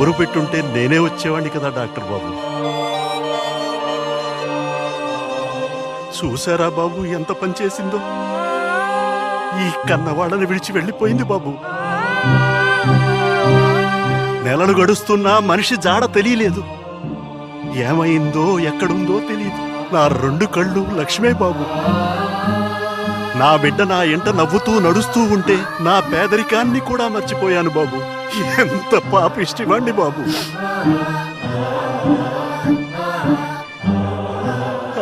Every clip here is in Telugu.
కబురు పెట్టుంటే నేనే వచ్చేవాడిని కదా డాక్టర్ బాబు. చూసారా బాబు ఎంత పనిచేసిందో. ఈ కన్నవాళ్ళని విడిచి వెళ్ళిపోయింది బాబు. నెలలు గడుస్తున్నా మనిషి జాడ తెలియలేదు. ఏమైందో ఎక్కడుందో తెలియదు. నా 2 కళ్ళు లక్ష్మే బాబు. నా బిడ్డ నా ఎంట నవ్వుతూ నడుస్తూ ఉంటే నా పేదరికాన్ని కూడా మర్చిపోయాను బాబు. ఎంత పాపిష్టివాణ్ణి బాబు.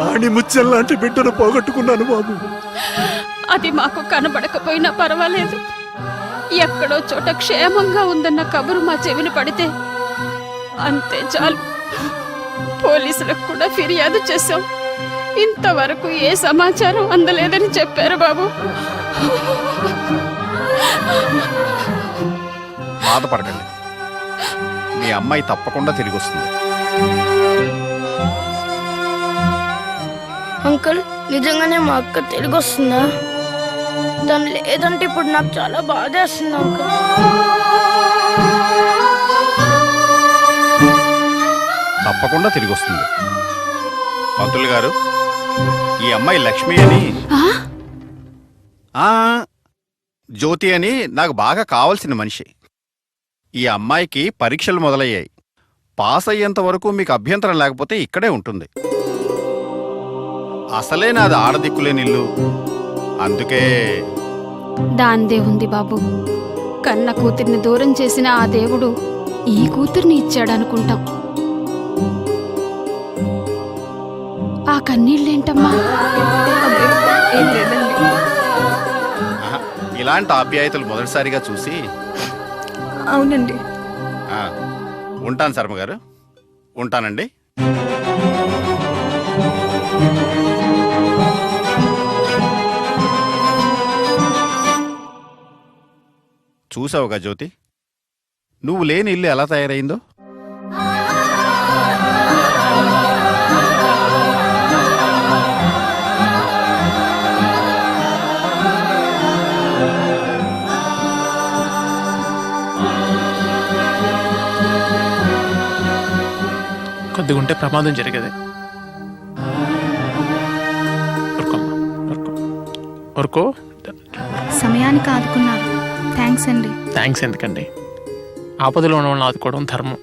ఆణిముత్యంలాంటి బిడ్డను పోగొట్టుకున్నాను బాబు. అది మాకు కనబడకపోయినా పర్వాలేదు. ఎక్కడో చోట క్షేమంగా ఉందన్న కబురు మా చెవిని పడితే అంతే చాలు. పోలీసులకు కూడా ఫిర్యాదు చేశాం. ఇంతవరకు ఏ సమాచారం అందలేదని చెప్పారు బాబు. బాధపడకండి, మీ అమ్మాయి తప్పకుండా తిరిగి వస్తుంది. అంకుల్, నిజంగానే మా అక్క తిరిగి వస్తుందా? దాని లేదంటే ఇప్పుడు నాకు చాలా బాధేస్తుంది అంకుల్. తప్పకుండా తిరిగి వస్తుంది. పంతులు గారు, ఈ అమ్మాయి లక్ష్మి అని, జ్యోతి అని నాకు బాగా కావలసిన మనిషి. ఈ అమ్మాయికి పరీక్షలు మొదలయ్యాయి. పాస్ అయ్యేంత వరకు మీకు అభ్యంతరం లేకపోతే ఇక్కడే ఉంటుంది. అసలే నాది ఆడదిక్కులేని ఇల్లు, అందుకే. దాందే ఉంది బాబు. కన్న కూతుర్ని దూరం చేసిన ఆ దేవుడు ఈ కూతుర్ని ఇచ్చాడనుకుంటాం. ఆ కన్నీళ్ళేంటమ్మా? ఇలాంటి ఆప్యాయతలు మొదటిసారిగా చూసి. అవునండి. ఉంటాను శర్మ గారు, ఉంటానండి. చూసావుగా జ్యోతి, నువ్వు లేని ఇల్లు ఎలా తయారైందో. కొద్దిగా ఉంటే ప్రమాదం జరిగేది. సమయానికి ఆదుకున్నారు. థ్యాంక్స్ అండి. థ్యాంక్స్ ఎందుకండి, ఆపదలో ఉన్న వాళ్ళని ఆదుకోవడం ధర్మం.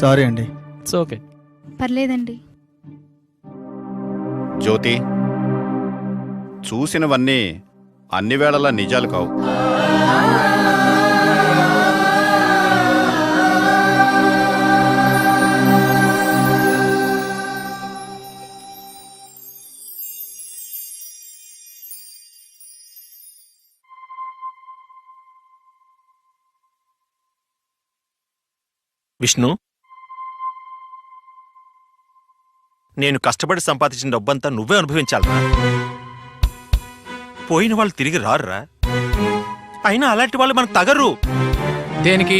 సారీ అండి. It's okay. పర్లేదండి. జ్యోతి, చూసినవన్నీ అన్ని వేళలా నిజాలు కావు. విష్ణు, నేను కష్టపడి సంపాదించిన డబ్బంతా నువ్వే అనుభవించాలరా. పోయిన వాళ్ళు తిరిగి రారురా. అయినా అలాంటి వాళ్ళు మనకు తగరు. దేనికి?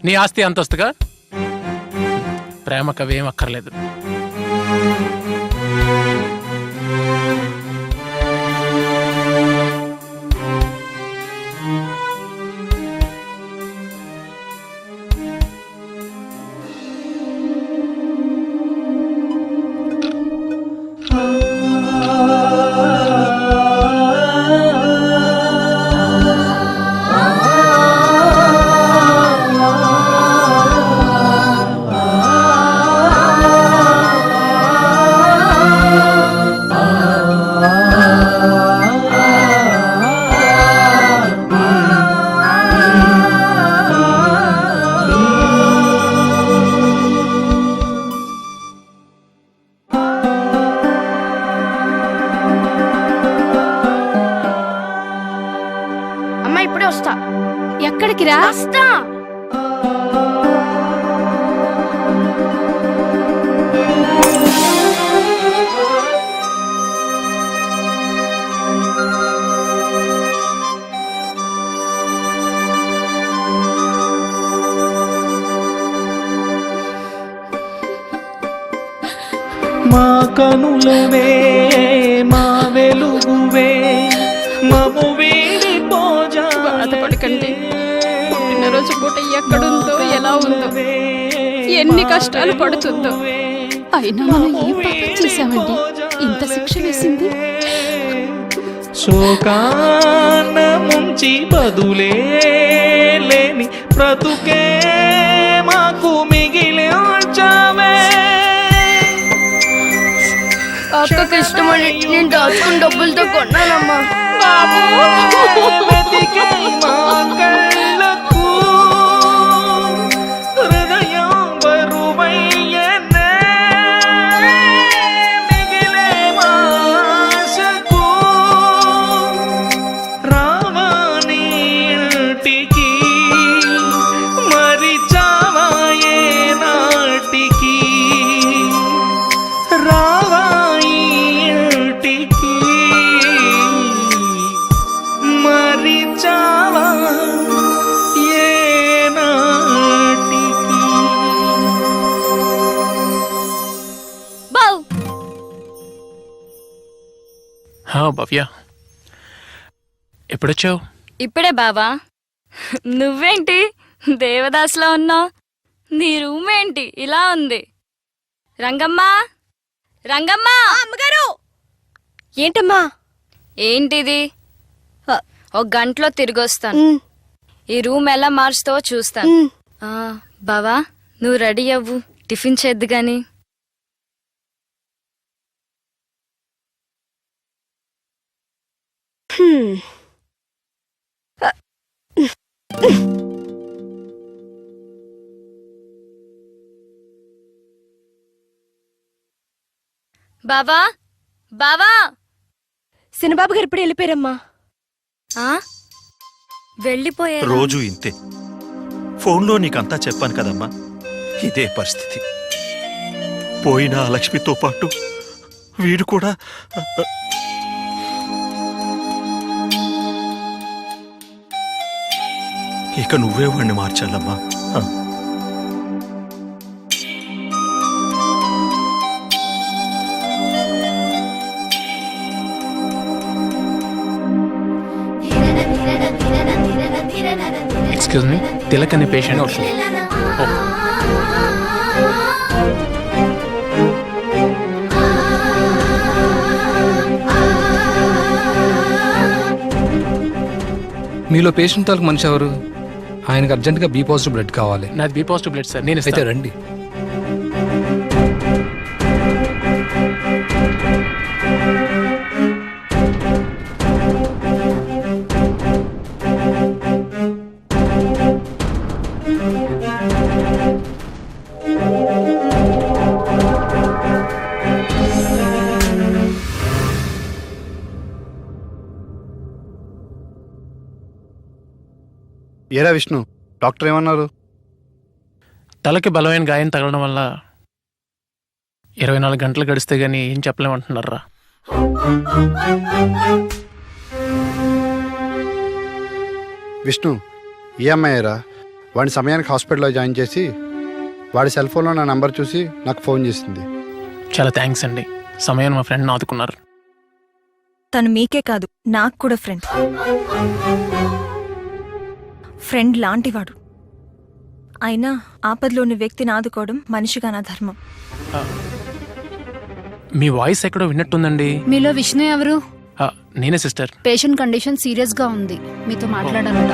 నీ ఆస్తి అంతస్తుగా. ప్రేమ కవేం అక్కర్లేదు. ఎక్కడికి రా? వస్తా. కనులవే మా వెలుగువే మము వీడి బాధపడకండి. పుట్టినరోజు పూట ఎక్కడుందో ఎలా ఉందో ఎన్ని కష్టాలు పడుతుందో అయినా మనం ఏం పాపం చేశామండి ఇంత శిక్ష వేసింది? శోకాన ముంచి బదులే లేని బ్రతుకే మాకు మిగిలించవే. అక్కకి ఇష్టమని నేను దాచుకున్న డబ్బులతో కొన్నానమ్మా. వెతికే మా కళ్ళకు హృదయం బరువయ్యనే మిగిలే మా ఆశకు రావాణి ఇంటికి మరిచావా ఏ నాటికి రావా ఇంటికి మరిచావా ఏ నాటికి. భవ్య ఎప్పుడొచ్చావు? ఇప్పుడే బావా. నువ్వేంటి దేవదాస్లా ఉన్నావు? నీ రూమ్ ఏంటి ఇలా ఉంది? రంగమ్మా, రంగమ్మా! అమ్మగారు! ఏంటమ్మా? ఏంటిది? ఒక గంటలో తిరిగొస్తాను. ఈ రూమ్ ఎలా మార్చుతావో చూస్తాను. బావా నువ్వు రెడీ అవ్వు, టిఫిన్ చేద్దు గాని. బావా, బావా! సినబాబు గారు ఇప్పుడు వెళ్ళిపోయారమ్మా. వెళ్ళిపోయారు. రోజు ఇంతే. ఫోన్లో నీకంతా చెప్పాను కదమ్మా, ఇదే పరిస్థితి. పోయిన ఆ లక్ష్మితో పాటు వీడు కూడా ఇక నువ్వే వాడిని మార్చాలమ్మా. ఎక్స్క్యూజ్ మీ, తిలక్ అనే పేషెంట్. మీలో పేషెంట్ తాలూకు మనిషి ఎవరు? ఆయనకు అర్జెంటుగా బి పాజిటివ్ బ్లడ్ కావాలి. నాది బి పాజిటివ్ బ్లడ్ సార్. నేను అయితే రండి. ఏరా విష్ణు, డాక్టర్ ఏమన్నారు? తలకి బలమైన గాయం తగలడం వల్ల 24 గంటలు గడిస్తే గానీ ఏం చెప్పలేమంటున్నారా. విష్ణు, ఈ అమ్మాయిరా వాడి సమయానికి హాస్పిటల్లో జాయిన్ చేసి వాడి సెల్ ఫోన్లో నా నంబర్ చూసి నాకు ఫోన్ చేసింది. చాలా థ్యాంక్స్ అండి, సమయం మా ఫ్రెండ్ ఆదుకున్నారు. తను మీకే కాదు నాకు కూడా ఫ్రెండ్ లాంటివాడు. అయినా ఆపదలోని వ్యక్తిని ఆదుకోవడం మనిషిగా నా ధర్మం. మీ వాయిస్ ఎక్కడో విన్నట్టుందండి. మీలో విష్ణు ఎవరు? నేనే సిస్టర్. పేషెంట్ కండిషన్ సీరియస్ గా ఉంది, మీతో మాట్లాడాలట.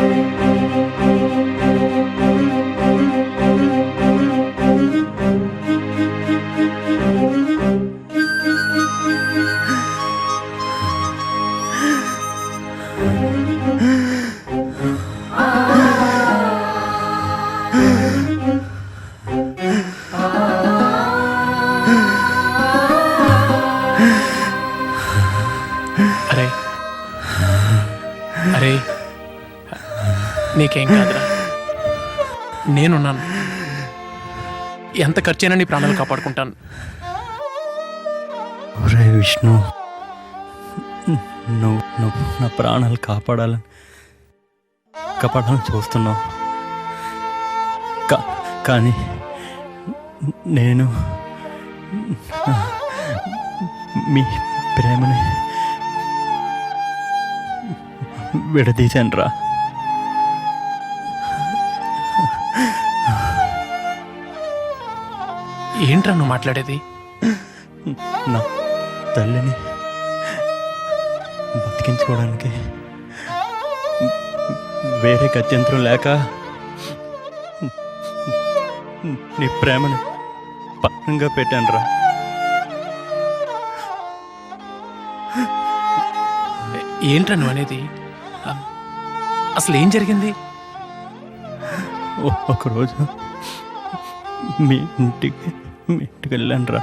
అరే అరే, నీకేం కాదురా, నేనున్నాను. ఎంత ఖర్చైనా నీ ప్రాణాలు కాపాడుకుంటాను. ఒరే విష్ణు, నువ్వు నా ప్రాణాలు కాపాడాలని చూస్తున్నావు. కానీ నేను మీ ప్రేమని విడదీశాను రా. ఏంట్రా నువ్వు మాట్లాడేది? నా తల్లిని బతికించుకోవడానికి వేరే గత్యంతరం లేక నీ ప్రేమని పక్కంగా పెట్టాను రా. ఏంట్రా నువ్వు అనేది? అసలు ఏం జరిగింది? ఒకరోజు మీ ఇంటికి వెళ్ళాను రా.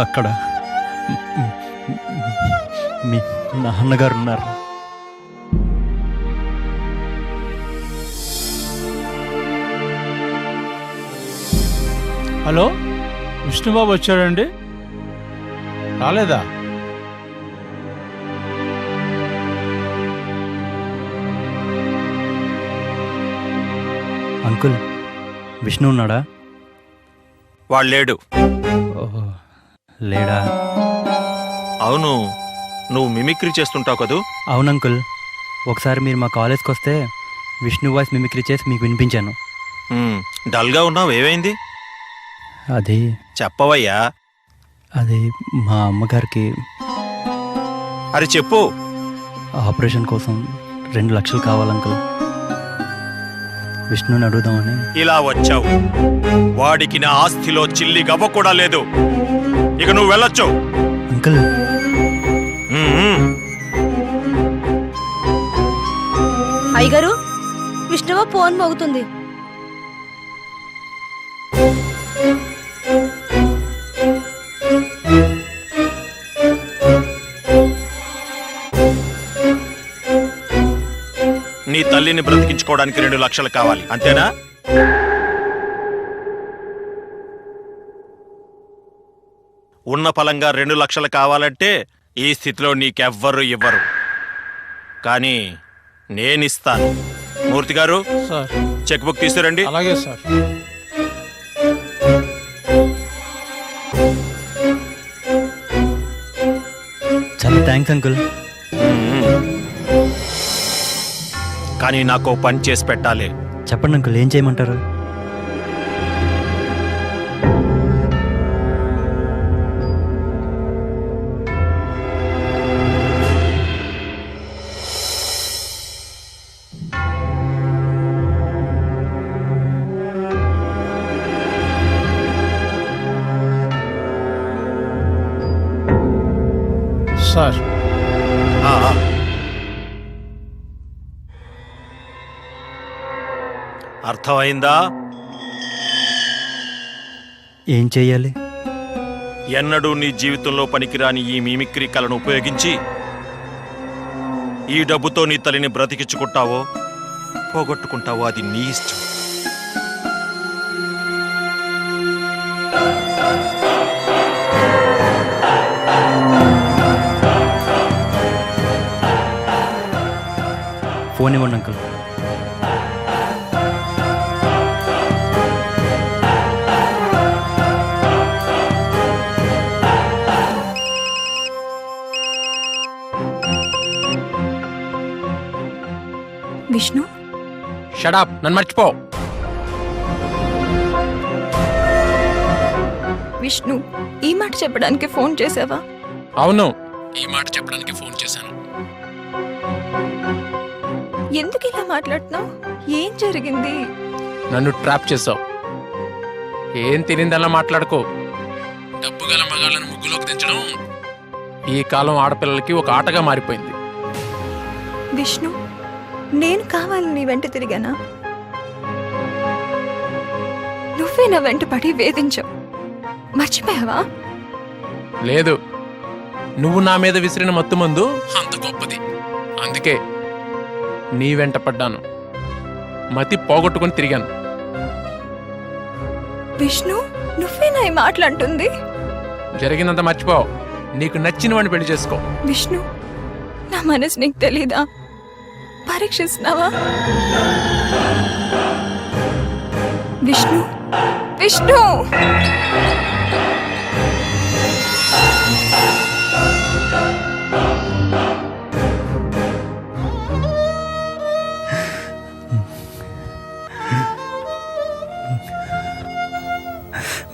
అక్కడ మీ నాన్నగారు ఉన్నారు. హలో, విష్ణుబాబు వచ్చాడండి? రాలేదా? అంకుల్, విష్ణు ఉన్నాడా? వాడు లేడు. ఓహో, లేడా? అవును, నువ్వు మిమిక్రీ చేస్తుంటావు కదూ? అవును అంకుల్, ఒకసారి మీరు మా కాలేజ్కి వస్తే విష్ణు వాయిస్ మిమిక్రీ చేసి మీకు వినిపించాను. డల్గా ఉన్నావు, ఏమైంది? అది చెప్పవయ్యా. అది మా అమ్మగారికి అరే చెప్పు. ఆపరేషన్ కోసం 2 లక్షలు కావాలి అంకుల్. విష్ణుని అడుగుదామని. ఇలా వచ్చావు, వాడికి నా ఆస్తిలో చిల్లి గవ్వ కూడా లేదు. ఇక నువ్వు వెళ్ళొచ్చు. అంకుల్, అయ్యగారు, విష్ణువ ఫోన్ మోగుతుంది. నీ తల్లిని బ్రతికించుకోవడానికి 2 లక్షలు కావాలి, అంతేనా? ఉన్న ఫలంగా 2 లక్షలు కావాలంటే ఈ స్థితిలో నీకెవ్వరు ఇవ్వరు, కానీ నేనిస్తాను. మూర్తి గారు, సార్, చెక్ బుక్ తీసుకురండి. అలాగే సార్. చాలా థ్యాంక్స్ అంకుల్. కానీ నాకు పని చేసి పెట్టాలి. చెప్పండి అంకుల్, ఏం చేయమంటారు? సార్, అర్థమైందా? ఏం చెయ్యాలి? ఎన్నడూ నీ జీవితంలో పనికిరాని ఈ మిమిక్రీ కళను ఉపయోగించి ఈ డబ్బుతో నీ తల్లిని బ్రతికించుకుంటావో పోగొట్టుకుంటావో అది నీ ఇష్టం. ఫోన్ ఇవ్వండి అంకుల్. విష్ణు, షడాప్, నన్ను మర్చిపో. విష్ణు, ఈ మాట చెప్పడానికి ఫోన్ చేసావా? అవును, ఈ మాట చెప్పడానికి ఫోన్ చేశాను. ఎందుకు ఇలా మాట్లాడుతున్నావు? ఏం జరిగింది? నన్ను ట్రాప్ చేసావు. ఏం తెలియదల్లా మాట్లాడుకో. డబ్బు గల మగాళ్ళను ముగ్గులోకి దించడం ఈ కాలం ఆడపిల్లలకి ఒక ఆటగా మారిపోయింది. విష్ణు, నేను కావాలని నీ వెంట తిరిగానా? నువ్వే నా వెంట పడి వేధించావు. మర్చిపోయావా? లేదు, నువ్వు నా మీద విసిరిన మత్తుమందు అంత గొప్పది. అందుకే నీ వెంట పడ్డాను. మతి పోగొట్టుకుని తిరిగాను. విష్ణు, నువ్వేనా ఈ మాటలంటుంది? జరిగినంత మర్చిపో. నీకు నచ్చిన వాడిని పెళ్లి చేసుకో. విష్ణు, నా మనసు నీకు తెలీదా? పరీక్షిస్తున్నావా? విష్ణు, విష్ణు!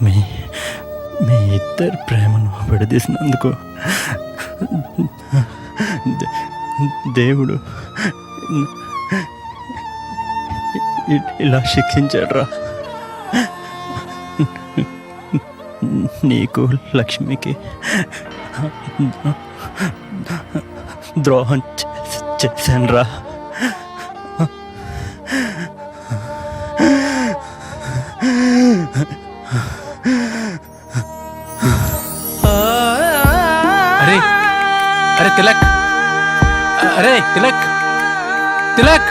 మీ ఇద్దరి ప్రేమను విడదీసినందుకు దేవుడు ఇలా శిక్షించాడ్రా. నీకు లక్ష్మికి ద్రోహం చేశానురా. అరే అరే తిలక్, అరే తిలక్, తిలక్.